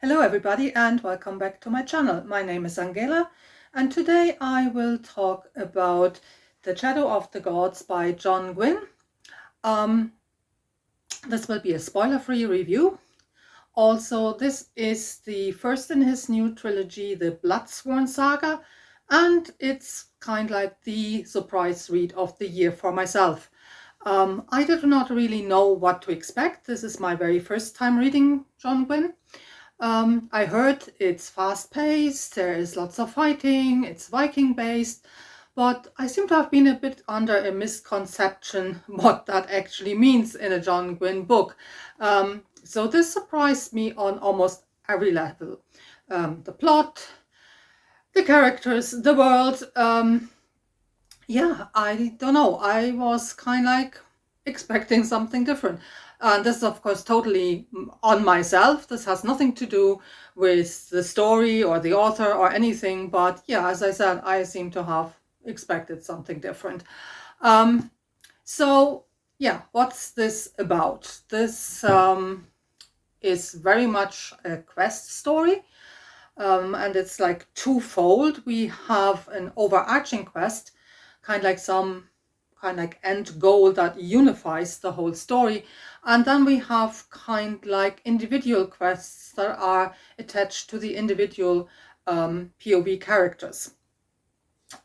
Hello everybody and welcome back to my channel. My name is Angela and today I will talk about The Shadow of the Gods by John Gwynne. This will be a spoiler-free review. Also, this is the first in his new trilogy, the Bloodsworn Saga, and it's kind of like the surprise read of the year for myself. I did not really know what to expect. This is my very first time reading John Gwynne. I heard it's fast-paced, there is lots of fighting, it's Viking-based, but I seem to have been a bit under a misconception what that actually means in a John Gwynne book. So this surprised me on almost every level. The plot, the characters, the world. Yeah, I don't know. I was kind of like expecting something different. And this is, of course, totally on myself. This has nothing to do with the story or the author or anything. But yeah, as I said, I seem to have expected something different. So yeah, what's this about? This is very much a quest story. And it's like twofold. We have an overarching quest, kind of like some end goal that unifies the whole story, and then we have kind like individual quests that are attached to the individual POV characters.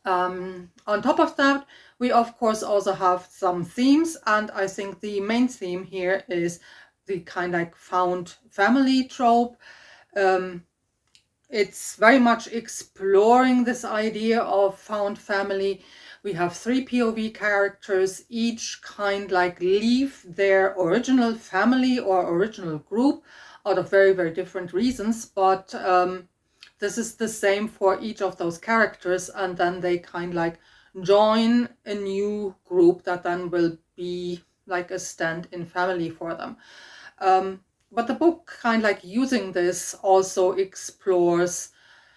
On top of that, we of course also have some themes, and I think the main theme here is the kind of like found family trope. It's very much exploring this idea of found family. We have 3 POV characters, each kind like leave their original family or original group out of very, very different reasons. But this is the same for each of those characters. And then they kind like join a new group that then will be like a stand-in family for them. But the book kind of like using this also explores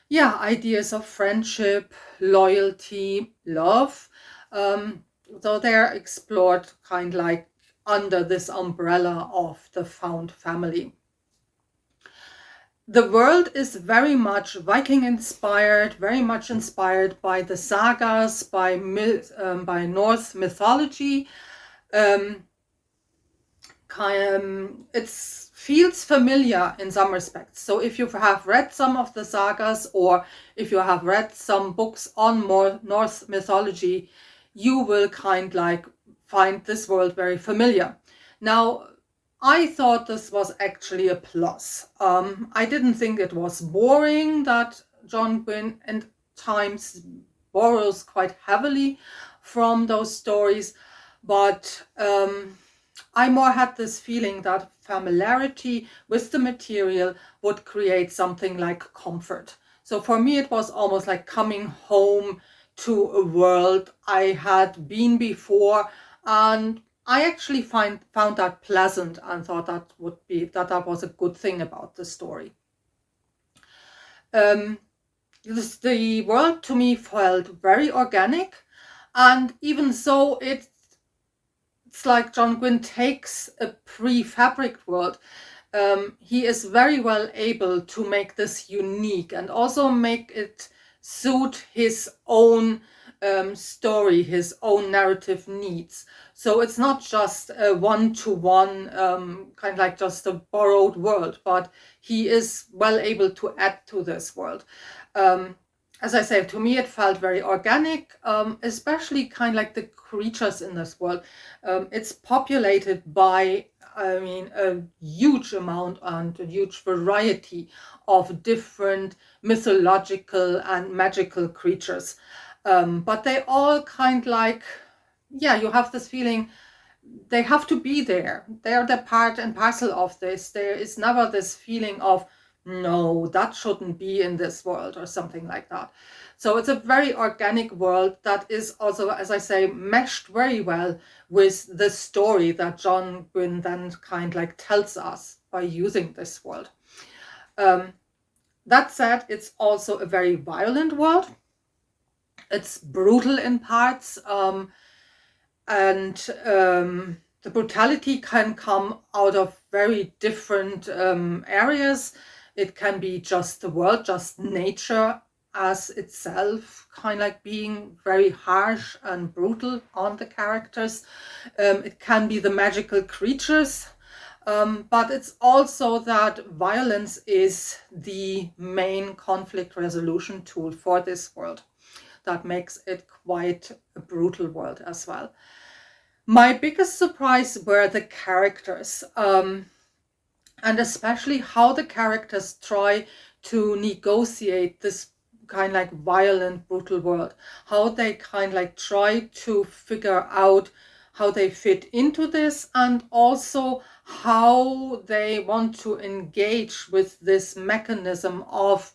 ideas of friendship, loyalty, love. So they're explored kind of like under this umbrella of the found family. The world is very much Viking inspired, very much inspired by the sagas, by Norse mythology. It feels familiar in some respects. So if you have read some of the sagas or if you have read some books on more Norse mythology, you will kind like find this world very familiar. Now, I thought this was actually a plus. I didn't think it was boring that John Gwynne at times borrows quite heavily from those stories, but I more had this feeling that familiarity with the material would create something like comfort. So for me, it was almost like coming home to a world I had been before, and I actually found that pleasant and thought that was a good thing about the story. The world to me felt very organic, and even so, it's like John Gwynne takes a prefabricated world. He is very well able to make this unique and also make it suit his own story, his own narrative needs. So it's not just a one-to-one kind of like just a borrowed world, but he is well able to add to this world. As I say, to me it felt very organic, especially kind of like the creatures in this world. It's populated by, I mean, a huge amount and a huge variety of different mythological and magical creatures. But they all kind of like, you have this feeling they have to be there. They're the part and parcel of this. There is never this feeling of, no, that shouldn't be in this world or something like that. So it's a very organic world that is also, as I say, meshed very well with the story that John Gwynne then kind of like tells us by using this world. That said, it's also a very violent world. It's brutal in parts, and the brutality can come out of very different areas. It can be just the world, just nature as itself, kind of like being very harsh and brutal on the characters. It can be the magical creatures, but it's also that violence is the main conflict resolution tool for this world. That makes it quite a brutal world as well. My biggest surprise were the characters, and especially how the characters try to negotiate this kind of like violent, brutal world. How they kind of like try to figure out how they fit into this, and also how they want to engage with this mechanism of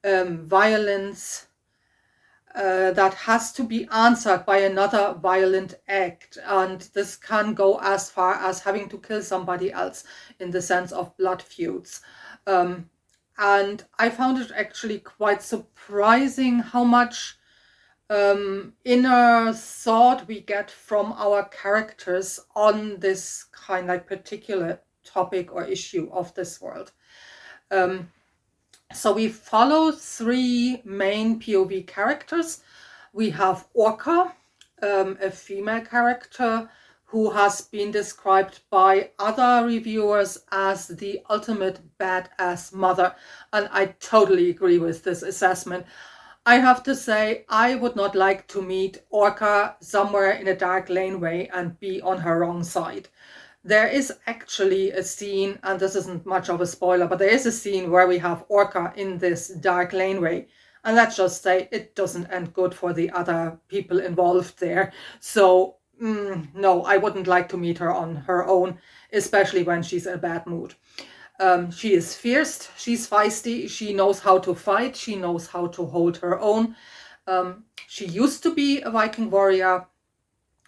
violence that has to be answered by another violent act. And this can go as far as having to kill somebody else in the sense of blood feuds. And I found it actually quite surprising how much inner thought we get from our characters on this kind of like particular topic or issue of this world. So we follow three main POV characters. We have Orca, a female character who has been described by other reviewers as the ultimate badass mother. And I totally agree with this assessment. I have to say, I would not like to meet Orca somewhere in a dark laneway and be on her wrong side. There is actually a scene, and this isn't much of a spoiler, but there is a scene where we have Orca in this dark laneway. And let's just say it doesn't end good for the other people involved there. So, no, I wouldn't like to meet her on her own, especially when she's in a bad mood. She is fierce, she's feisty, she knows how to fight, she knows how to hold her own. She used to be a Viking warrior,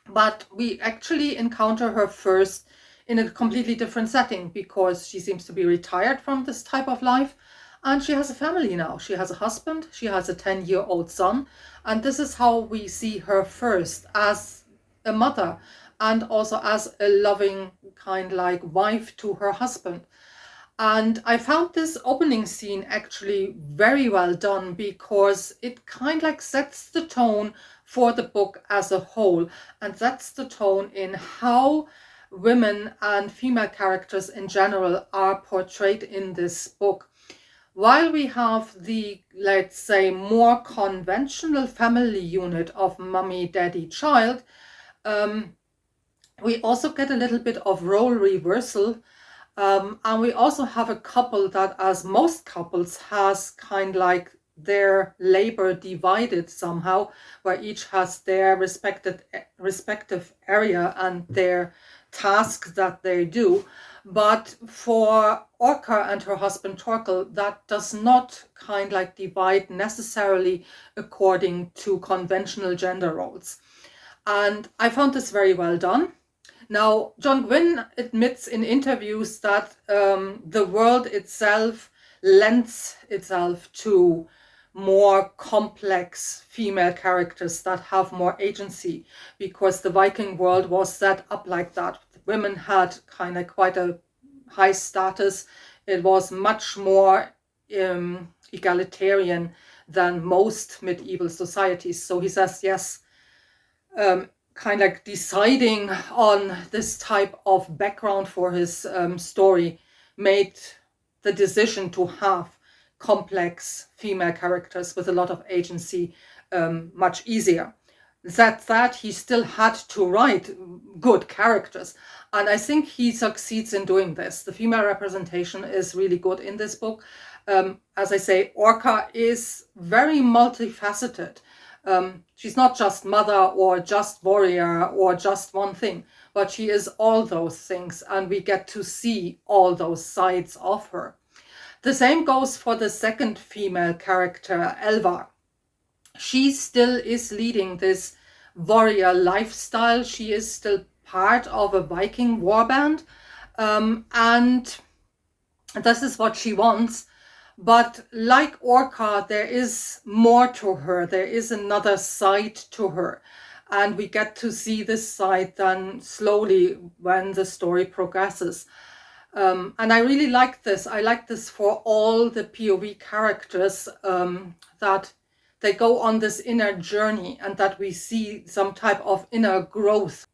but we actually encounter her first in a completely different setting, because she seems to be retired from this type of life, and she has a family now. She has a husband, she has a 10-year-old son, and this is how we see her first, as a mother and also as a loving kind like wife to her husband. And I found this opening scene actually very well done, because it kind of like sets the tone for the book as a whole, and sets the tone in how women and female characters in general are portrayed in this book. While we have the, let's say, more conventional family unit of mommy, daddy, child, we also get a little bit of role reversal. And we also have a couple that, as most couples, has kind of like their labor divided somehow, where each has their respective area and their tasks that they do. But for Orca and her husband Torkel, that does not kind of like divide necessarily according to conventional gender roles. And I found this very well done. Now, John Gwynne admits in interviews that the world itself lends itself to more complex female characters that have more agency, because the Viking world was set up like that. Women had kind of quite a high status. It was much more egalitarian than most medieval societies. So he says, yes, kind of like deciding on this type of background for his story made the decision to have complex female characters with a lot of agency much easier. That he still had to write good characters, and I think he succeeds in doing this. The female representation is really good in this book. As I say, Orca is very multifaceted. She's not just mother or just warrior or just one thing, but she is all those things, and we get to see all those sides of her. The same goes for the second female character, Elva. She still is leading this warrior lifestyle. She is still part of a Viking warband, and this is what she wants. But like Orca, there is more to her. There is another side to her. And we get to see this side then slowly when the story progresses. And I really like this. I like this for all the POV characters, that they go on this inner journey and that we see some type of inner growth.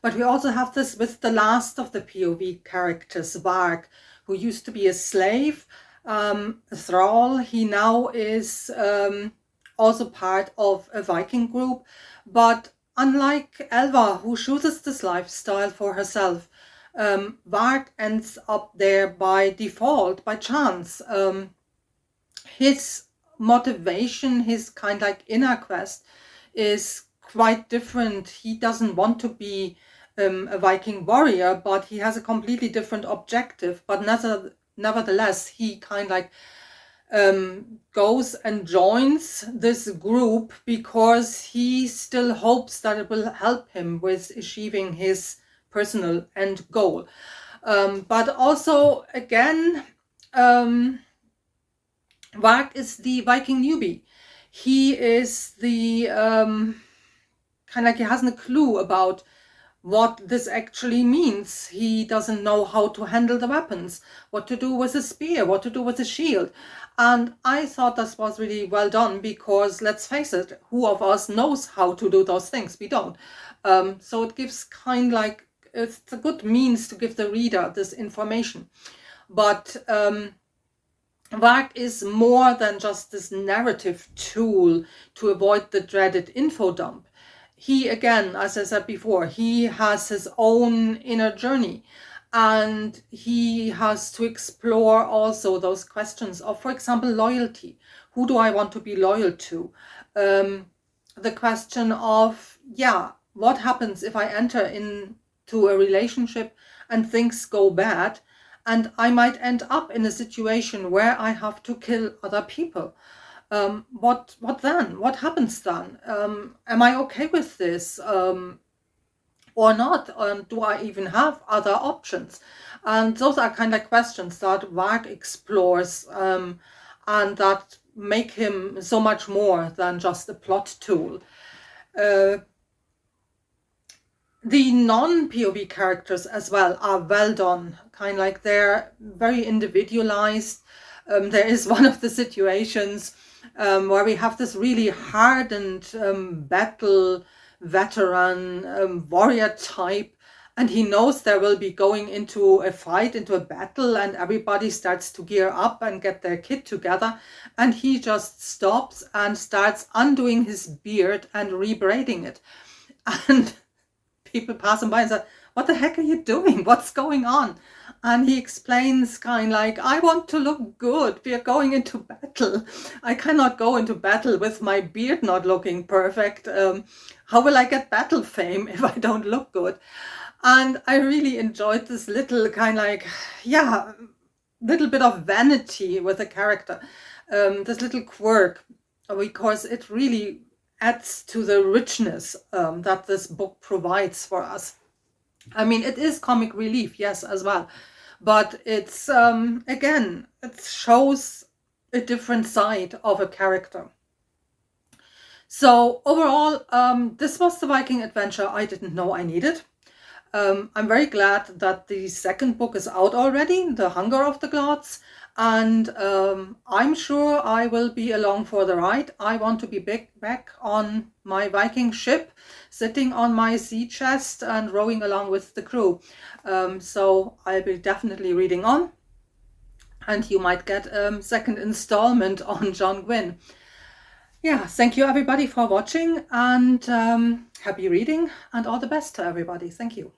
But we also have this with the last of the POV characters, Varg, who used to be a slave, a thrall. He now is also part of a Viking group. But unlike Elva, who chooses this lifestyle for herself, Varg ends up there by default, by chance. His motivation, his kind of like inner quest is quite different. He doesn't want to be a Viking warrior, but he has a completely different objective. But nevertheless, he kind of like goes and joins this group because he still hopes that it will help him with achieving his personal end goal. But also, again, Varg is the Viking newbie. He is the kind of like he hasn't a clue about what this actually means. He doesn't know how to handle the weapons, what to do with a spear, what to do with a shield. And I thought this was really well done because, let's face it, who of us knows how to do those things? We don't. So it gives kind of like, it's a good means to give the reader this information. But Varg is more than just this narrative tool to avoid the dreaded info dump. He, again, as I said before, he has his own inner journey, and he has to explore also those questions of, for example, loyalty. Who do I want to be loyal to? The question of, yeah, what happens if I enter into a relationship and things go bad, and I might end up in a situation where I have to kill other people? What then? What happens then? Am I okay with this or not? Do I even have other options? And those are kind of questions that Varg explores, and that make him so much more than just a plot tool. The non-POV characters as well are well done, kind of like they're very individualized. There is one of the situations where we have this really hardened battle veteran warrior type, and he knows there will be going into a fight, into a battle, and everybody starts to gear up and get their kit together, and he just stops and starts undoing his beard and rebraiding it. And people pass him by and say, "What the heck are you doing? What's going on?" And he explains kind of like, "I want to look good. We are going into battle. I cannot go into battle with my beard not looking perfect. How will I get battle fame if I don't look good?" And I really enjoyed this little kind of like, yeah, little bit of vanity with the character. This little quirk, because it really adds to the richness that this book provides for us. I mean, it is comic relief, yes, as well. But it's, again, it shows a different side of a character. So overall, this was the Viking adventure I didn't know I needed. I'm very glad that the second book is out already, The Hunger of the Gods. And I'm sure I will be along for the ride. I want to be back on my Viking ship, sitting on my sea chest and rowing along with the crew. So I'll be definitely reading on. And you might get a second installment on John Gwynne. Yeah, thank you everybody for watching, and happy reading, and all the best to everybody. Thank you.